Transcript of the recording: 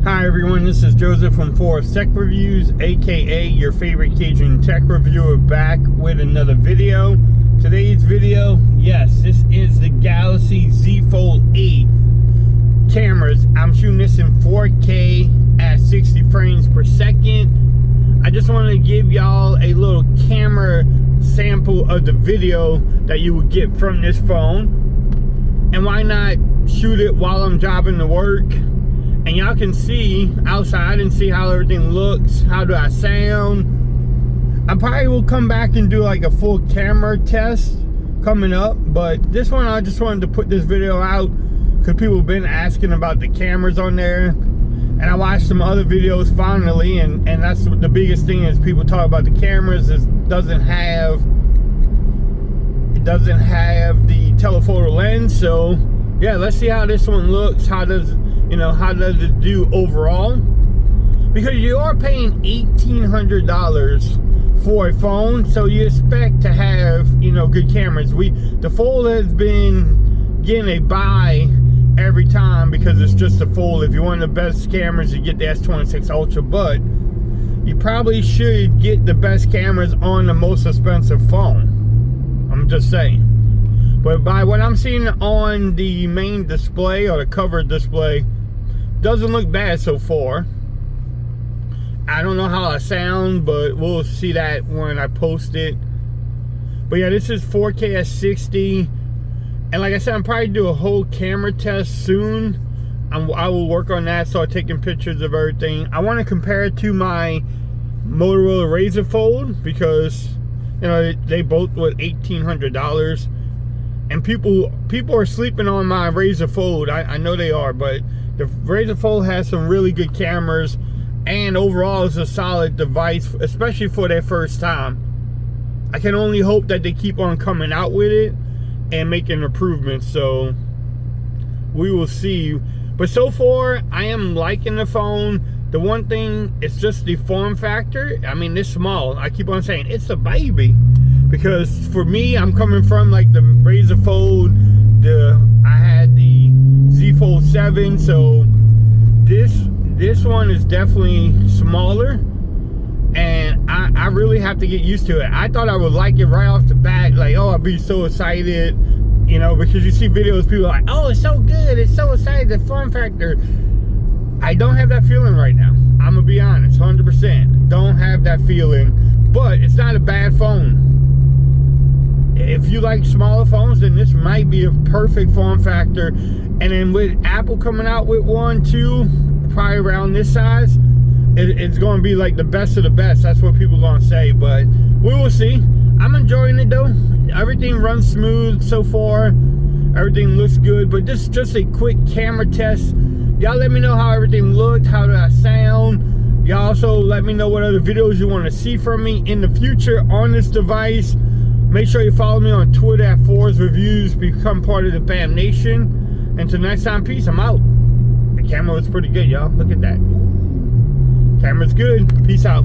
Hi everyone, this is Joseph from Forest Tech Reviews, aka your favorite Cajun tech reviewer, back with another video. Today's video, yes, this is the Galaxy Z Fold8 cameras. I'm shooting this in 4K at 60 frames per second. I just wanted to give y'all a little camera sample of the video that you would get from this phone. And why not shoot it while I'm driving to work? And y'all can see outside and see how everything looks. How do I sound? I probably will come back and do like a full camera test coming up. But this one, I just wanted to put this video out because people have been asking about the cameras on there. And I watched some other videos finally. And that's the biggest thing is people talk about the cameras. It doesn't have the telephoto lens. So yeah, let's see how this one looks. How does it do overall? Because you are paying $1,800 for a phone, so you expect to have, good cameras. The Fold has been getting a buy every time because it's just a Fold. If you want the best cameras, you get the S26 Ultra, but you probably should get the best cameras on the most expensive phone. I'm just saying. But by what I'm seeing on the main display or the cover display, doesn't look bad so far. I don't know how I sound, but we'll see that when I post it. But yeah, this is 4K at 60. And like I said, I'm probably do a whole camera test soon. I will work on that, start taking pictures of everything. I want to compare it to my Motorola Razr Fold because, they both were $1,800. And people are sleeping on my Razr Fold. I know they are, but the Razr Fold has some really good cameras, and overall is a solid device, especially for their first time. I can only hope that they keep on coming out with it and making improvements, so we will see. But so far, I am liking the phone. The one thing, it's just the form factor. I mean, it's small. I keep on saying, it's a baby. Because for me, I'm coming from like the Razr Fold, I had the Z Fold7, so this one is definitely smaller, and I really have to get used to it. I thought I would like it right off the bat, like, oh, I'd be so excited, because you see videos, people are like, oh, it's so good, it's so exciting, the form factor. I don't have that feeling right now. I'm gonna be honest, 100%. Don't have that feeling, but it's not a bad phone. If you like smaller phones, then this might be a perfect form factor. And then with Apple coming out with one too, probably around this size, it's going to be like the best of the best. That's what people are going to say, but we will see. I'm enjoying it though. Everything runs smooth so far. Everything looks good, but this is just a quick camera test. Y'all let me know how everything looked. How did I sound? Y'all also let me know what other videos you want to see from me in the future on this device. Make sure you follow me on Twitter at Forest Reviews. Become part of the BAM Nation. Until next time, peace. I'm out. The camera was pretty good, y'all. Look at that. Camera's good. Peace out.